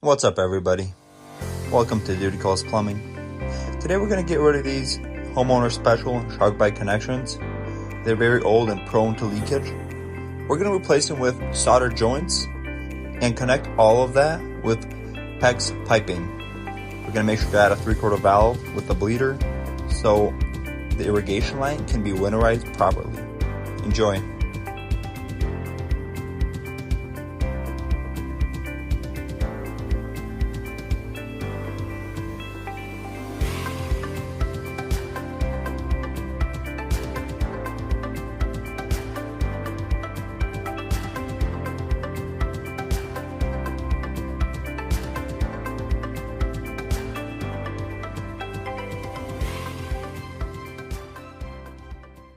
What's up, everybody? Welcome to Duty Calls Plumbing. Today we're going to get rid of these homeowner special shark bite connections. They're very old and prone to leakage. We're going to replace them with solder joints and connect all of that with PEX piping. We're going to make sure to add a 3/4 valve with a bleeder so the irrigation line can be winterized properly. Enjoy.